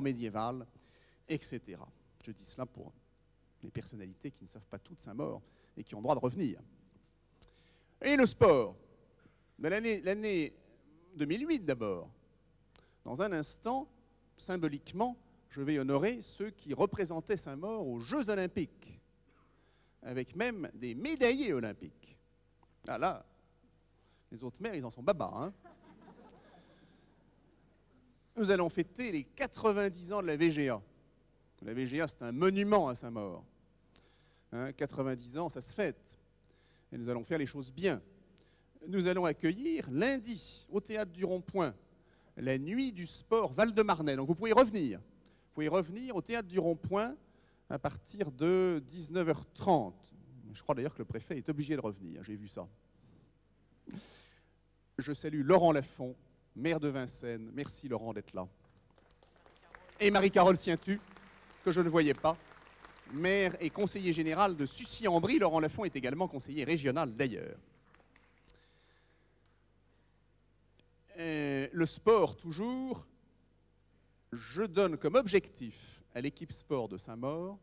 médiévale, etc. Je dis cela pour les personnalités qui ne savent pas toutes Saint-Maur et qui ont le droit de revenir. Et le sport, l'année 2008 d'abord. Dans un instant, symboliquement, je vais honorer ceux qui représentaient Saint-Maur aux Jeux Olympiques, avec même des médaillés olympiques. Ah là, les autres maires, ils en sont baba, hein. Nous allons fêter les 90 ans de la VGA. La VGA, c'est un monument à Saint-Maur. Hein, 90 ans, ça se fête. Et nous allons faire les choses bien. Nous allons accueillir lundi, au Théâtre du Rond-Point, la nuit du sport Val-de-Marnais. Donc vous pouvez revenir. Vous pouvez revenir au Théâtre du Rond-Point à partir de 19h30. Je crois d'ailleurs que le préfet est obligé de revenir, j'ai vu ça. Je salue Laurent Lafont, maire de Vincennes. Merci Laurent d'être là. Et Marie-Carole Sientu, que je ne voyais pas, maire et conseiller général de Sucy-en-Brie. Laurent Lafont est également conseiller régional d'ailleurs. Le sport toujours, je donne comme objectif à l'équipe sport de Saint-Maur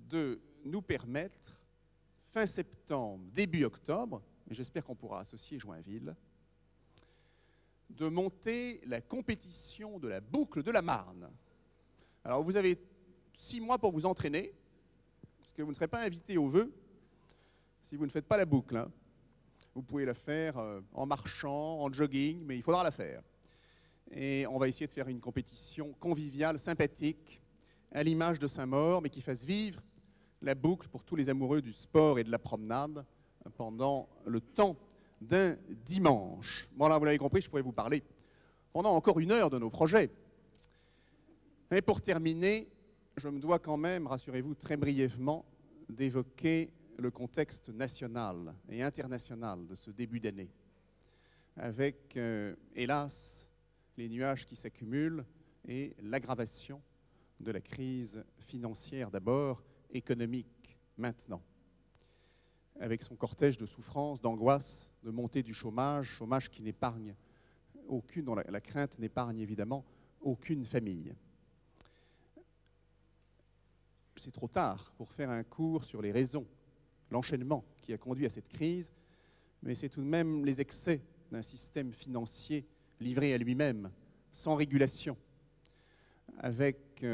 de nous permettre, fin septembre, début octobre, et j'espère qu'on pourra associer Joinville, de monter la compétition de la boucle de la Marne. Alors vous avez 6 mois pour vous entraîner, parce que vous ne serez pas invité aux vœux si vous ne faites pas la boucle. Hein. Vous pouvez la faire en marchant, en jogging, mais il faudra la faire. Et on va essayer de faire une compétition conviviale, sympathique, à l'image de Saint-Maur, mais qui fasse vivre la boucle pour tous les amoureux du sport et de la promenade pendant le temps d'un dimanche. Bon là, vous l'avez compris, je pourrais vous parler pendant encore 1 heure de nos projets. Et pour terminer, je me dois quand même, rassurez-vous, très brièvement, d'évoquer le contexte national et international de ce début d'année, avec, hélas, les nuages qui s'accumulent et l'aggravation de la crise financière d'abord, économique maintenant, avec son cortège de souffrances, d'angoisse, de montée du chômage, chômage qui n'épargne aucune, dont la crainte n'épargne évidemment aucune famille. C'est trop tard pour faire un cours sur les raisons, l'enchaînement qui a conduit à cette crise, mais c'est tout de même les excès d'un système financier livré à lui-même, sans régulation, avec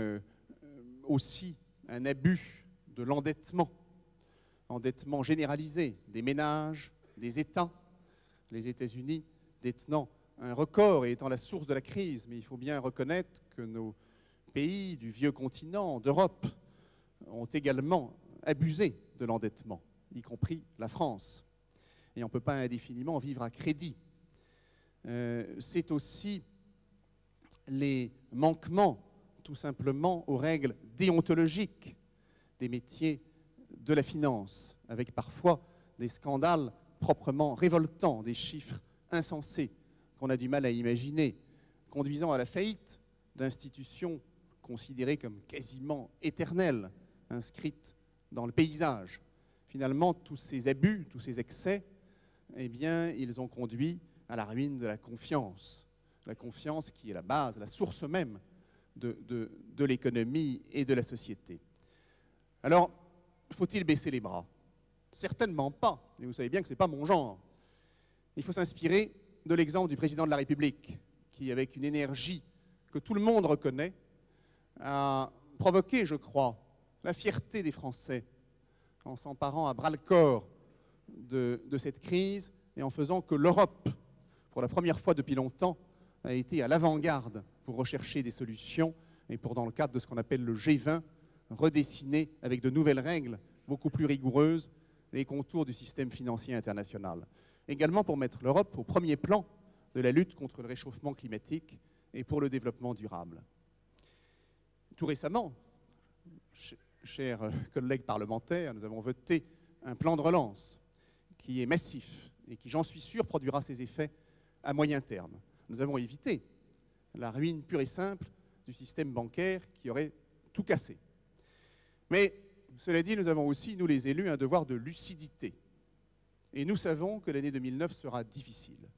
aussi un abus de l'endettement, endettement généralisé des ménages, des États, les États-Unis détenant un record et étant la source de la crise. Mais il faut bien reconnaître que nos pays du vieux continent, d'Europe, ont également abusé de l'endettement, y compris la France. Et on ne peut pas indéfiniment vivre à crédit. C'est aussi les manquements, tout simplement, aux règles déontologiques des métiers de la finance, avec parfois des scandales proprement révoltants, des chiffres insensés qu'on a du mal à imaginer, conduisant à la faillite d'institutions considérées comme quasiment éternelles, inscrites dans le paysage. Finalement, tous ces abus, tous ces excès, eh bien, ils ont conduit à la ruine de la confiance qui est la base, la source même de l'économie et de la société. Alors, faut-il baisser les bras? Certainement pas, mais vous savez bien que ce n'est pas mon genre. Il faut s'inspirer de l'exemple du président de la République, qui, avec une énergie que tout le monde reconnaît, a provoqué, je crois, la fierté des Français en s'emparant à bras-le-corps de cette crise et en faisant que l'Europe, pour la première fois depuis longtemps, a été à l'avant-garde pour rechercher des solutions et pour, dans le cadre de ce qu'on appelle le G20, redessiner avec de nouvelles règles beaucoup plus rigoureuses les contours du système financier international. Également pour mettre l'Europe au premier plan de la lutte contre le réchauffement climatique et pour le développement durable. Tout récemment, chers collègues parlementaires, nous avons voté un plan de relance qui est massif et qui, j'en suis sûr, produira ses effets à moyen terme. Nous avons évité la ruine pure et simple du système bancaire qui aurait tout cassé. Mais, cela dit, nous avons aussi, nous les élus, un devoir de lucidité. Et nous savons que l'année 2009 sera difficile.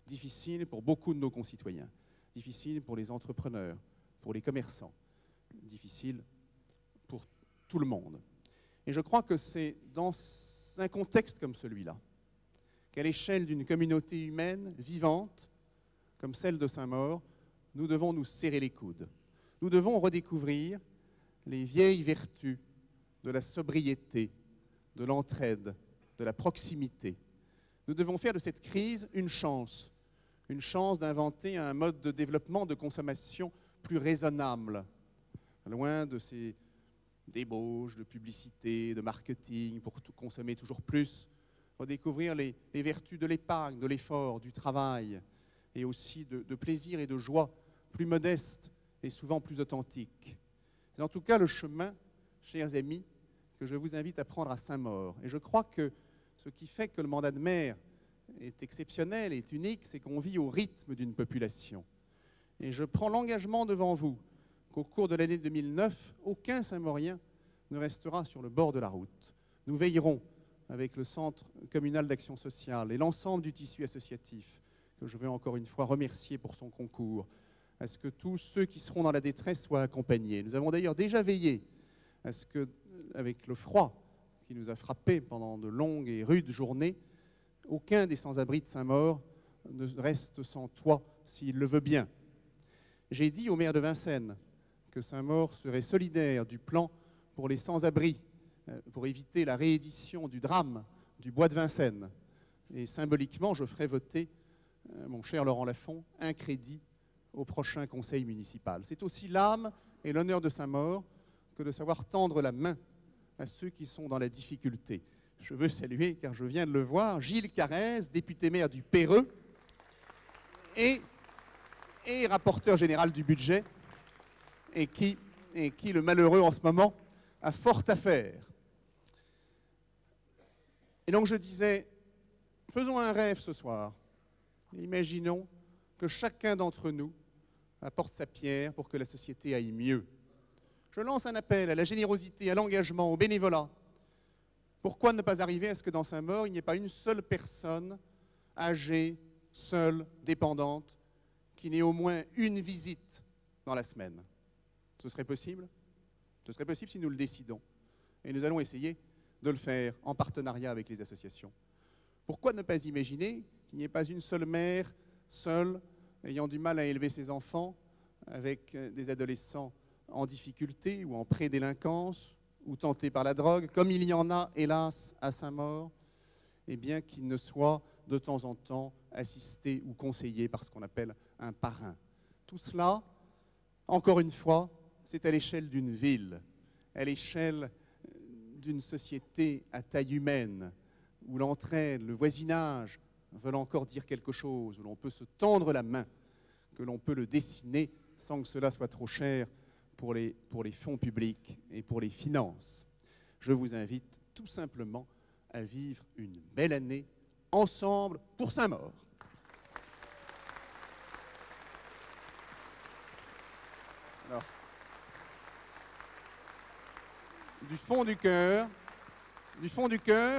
Difficile pour beaucoup de nos concitoyens. difficile pour les entrepreneurs, pour les commerçants, difficile pour tout le monde. Et je crois que c'est dans un contexte comme celui-là, qu'à l'échelle d'une communauté humaine vivante, comme celle de Saint-Maur, nous devons nous serrer les coudes. Nous devons redécouvrir les vieilles vertus de la sobriété, de l'entraide, de la proximité. Nous devons faire de cette crise une chance d'inventer un mode de développement de consommation plus raisonnable, loin de ces débauches de publicité, de marketing, pour consommer toujours plus, redécouvrir les vertus de l'épargne, de l'effort, du travail, et aussi de plaisir et de joie plus modestes et souvent plus authentiques. C'est en tout cas le chemin, chers amis, que je vous invite à prendre à Saint-Maur. Et je crois que ce qui fait que le mandat de maire est exceptionnel, est unique, c'est qu'on vit au rythme d'une population. Et je prends l'engagement devant vous qu'au cours de l'année 2009, aucun Saint-Maurien ne restera sur le bord de la route. Nous veillerons avec le Centre communal d'action sociale et l'ensemble du tissu associatif, que je veux encore une fois remercier pour son concours, à ce que tous ceux qui seront dans la détresse soient accompagnés. Nous avons d'ailleurs déjà veillé à ce que, avec le froid qui nous a frappés pendant de longues et rudes journées, aucun des sans-abri de Saint-Maur ne reste sans toit s'il le veut bien. J'ai dit au maire de Vincennes que Saint-Maur serait solidaire du plan pour les sans-abri, pour éviter la réédition du drame du bois de Vincennes. Et symboliquement, je ferai voter, mon cher Laurent Lafont, un crédit au prochain conseil municipal. C'est aussi l'âme et l'honneur de Saint-Maur que de savoir tendre la main à ceux qui sont dans la difficulté. Je veux saluer, car je viens de le voir, Gilles Carrez, député maire du Perreux et rapporteur général du budget, et qui, le malheureux en ce moment, a fort à faire. Et donc je disais, faisons un rêve ce soir. Imaginons que chacun d'entre nous apporte sa pierre pour que la société aille mieux. Je lance un appel à la générosité, à l'engagement, au bénévolat. Pourquoi ne pas arriver à ce que dans Saint-Maur, il n'y ait pas une seule personne âgée, seule, dépendante, qui n'ait au moins une visite dans la semaine? Ce serait possible? Ce serait possible si nous le décidons. Et nous allons essayer de le faire en partenariat avec les associations. Pourquoi ne pas imaginer qu'il n'y ait pas une seule mère, seule, ayant du mal à élever ses enfants, avec des adolescents en difficulté ou en prédélinquance, ou tentés par la drogue, comme il y en a, hélas, à Saint-Maur, eh bien, qu'il ne soit de temps en temps assisté ou conseillé par ce qu'on appelle un parrain. Tout cela, encore une fois, c'est à l'échelle d'une ville, à l'échelle d'une société à taille humaine, où l'entraide, le voisinage veulent encore dire quelque chose, où l'on peut se tendre la main, que l'on peut le dessiner sans que cela soit trop cher pour les fonds publics et pour les finances. Je vous invite tout simplement à vivre une belle année ensemble pour Saint-Maur. Alors, du fond du cœur,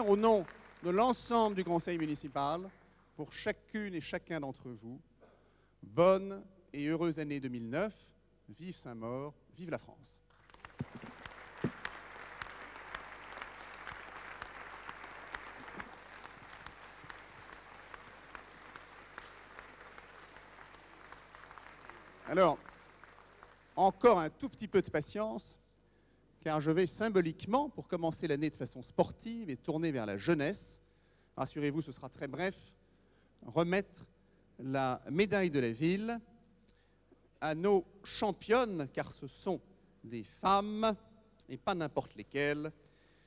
au nom de l'ensemble du conseil municipal, pour chacune et chacun d'entre vous, bonne et heureuse année 2009. Vive Saint-Maur, vive la France. Alors, encore un tout petit peu de patience, car je vais symboliquement, pour commencer l'année de façon sportive et tourner vers la jeunesse, rassurez-vous, ce sera très bref, remettre la médaille de la ville à nos championnes, car ce sont des femmes, et pas n'importe lesquelles,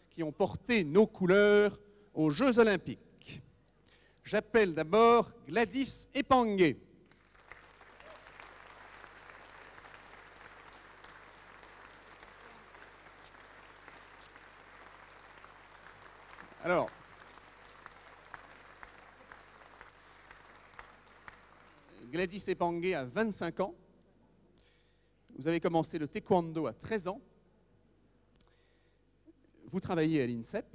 qui ont porté nos couleurs aux Jeux Olympiques. J'appelle d'abord Gladys Epanguet. Alors, Gladys Epanguet a 25 ans. Vous avez commencé le taekwondo à 13 ans. Vous travaillez à l'INSEP,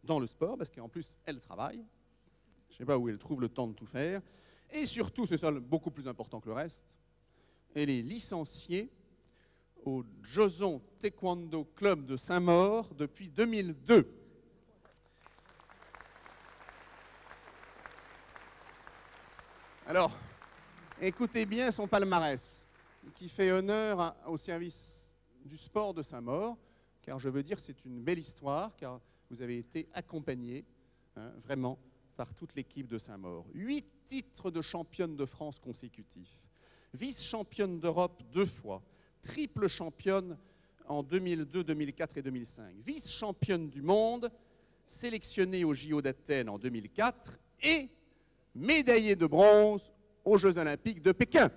dans le sport, parce qu'en plus, elle travaille. Je ne sais pas où elle trouve le temps de tout faire. Et surtout, c'est ça beaucoup plus important que le reste, elle est licenciée au Joson Taekwondo Club de Saint-Maur depuis 2002. Alors, écoutez bien son palmarès, qui fait honneur au service du sport de Saint-Maur, car je veux dire c'est une belle histoire, car vous avez été accompagné, vraiment, par toute l'équipe de Saint-Maur. 8 titres de championne de France consécutifs, vice-championne d'Europe 2 fois, triple championne en 2002, 2004 et 2005, vice-championne du monde, sélectionnée aux JO d'Athènes en 2004 et médaillée de bronze aux Jeux Olympiques de Pékin.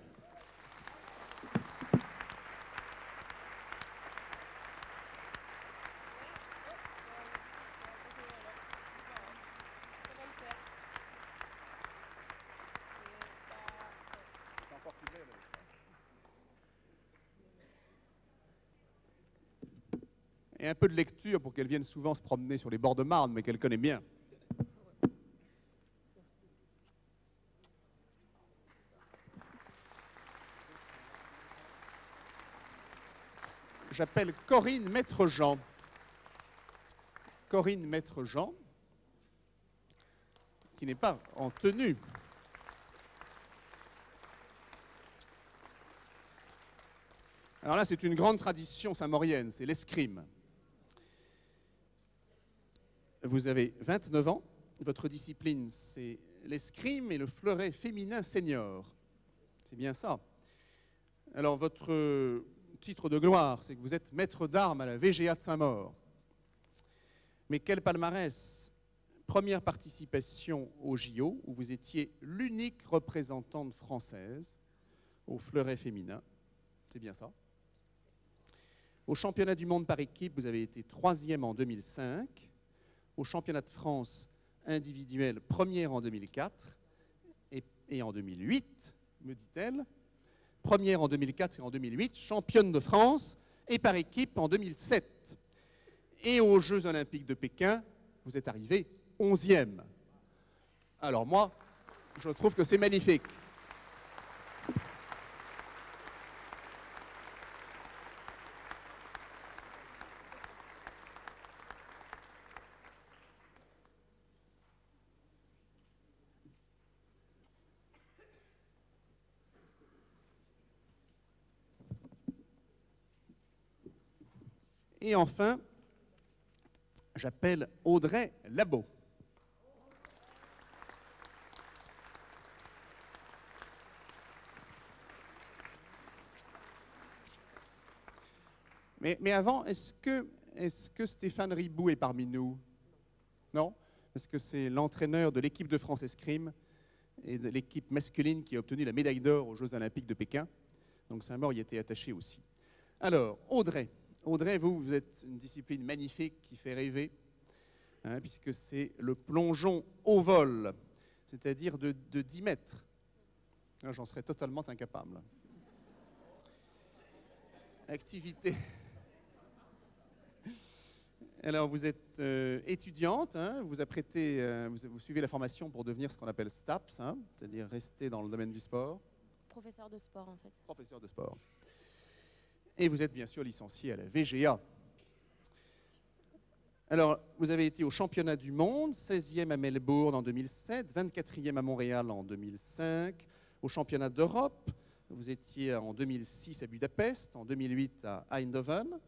Et un peu de lecture pour qu'elle vienne souvent se promener sur les bords de Marne, mais qu'elle connaît bien. J'appelle Corinne Maître-Jean. Corinne Maître-Jean, qui n'est pas en tenue. Alors là, c'est une grande tradition saint-maurienne, c'est l'escrime. Vous avez 29 ans, votre discipline, c'est l'escrime et le fleuret féminin senior. C'est bien ça. Alors, votre titre de gloire, c'est que vous êtes maître d'armes à la VGA de Saint-Maur. Mais quel palmarès! Première participation au JO, où vous étiez l'unique représentante française au fleuret féminin. C'est bien ça. Au championnat du monde par équipe, vous avez été 3e en 2005. Au championnat de France individuel, 1er en 2004 et en 2008, me dit-elle. 1er en 2004 et en 2008, championne de France et par équipe en 2007. Et aux Jeux Olympiques de Pékin, vous êtes arrivé 11e. Alors moi, je trouve que c'est magnifique. Et enfin, j'appelle Audrey Labo. Mais avant, est-ce que Stéphane Ribou est parmi nous? Non? Parce que c'est l'entraîneur de l'équipe de France Escrime et de l'équipe masculine qui a obtenu la médaille d'or aux Jeux Olympiques de Pékin. Donc Saint-Maur y était attaché aussi. Alors, Audrey, vous êtes une discipline magnifique qui fait rêver, puisque c'est le plongeon au vol, c'est-à-dire de 10 mètres. J'en serais totalement incapable. Activité. Alors, vous êtes étudiante, vous suivez la formation pour devenir ce qu'on appelle STAPS, c'est-à-dire rester dans le domaine du sport. Professeur de sport, en fait. Professeur de sport. Et vous êtes bien sûr licencié à la VGA. Alors, vous avez été au championnat du monde, 16e à Melbourne en 2007, 24e à Montréal en 2005, au championnat d'Europe, vous étiez en 2006 à Budapest, en 2008 à Eindhoven.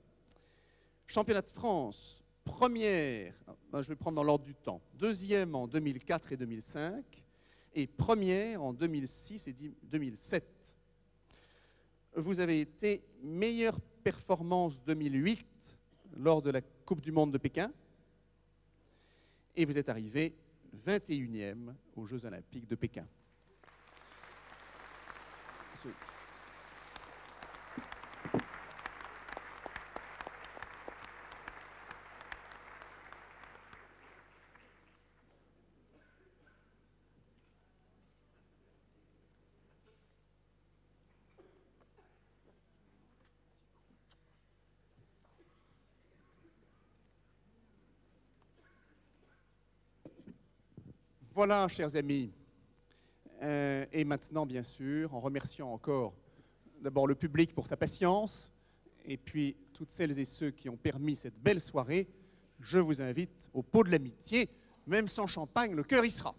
Championnat de France, première, je vais prendre dans l'ordre du temps, 2e en 2004 et 2005, et première en 2006 et 2007. Vous avez été meilleure performance 2008 lors de la Coupe du Monde de Pékin, et vous êtes arrivé 21e aux Jeux Olympiques de Pékin. Voilà, chers amis, Et maintenant, bien sûr, en remerciant encore d'abord le public pour sa patience, et puis toutes celles et ceux qui ont permis cette belle soirée, je vous invite au pot de l'amitié. Même sans champagne, le cœur y sera.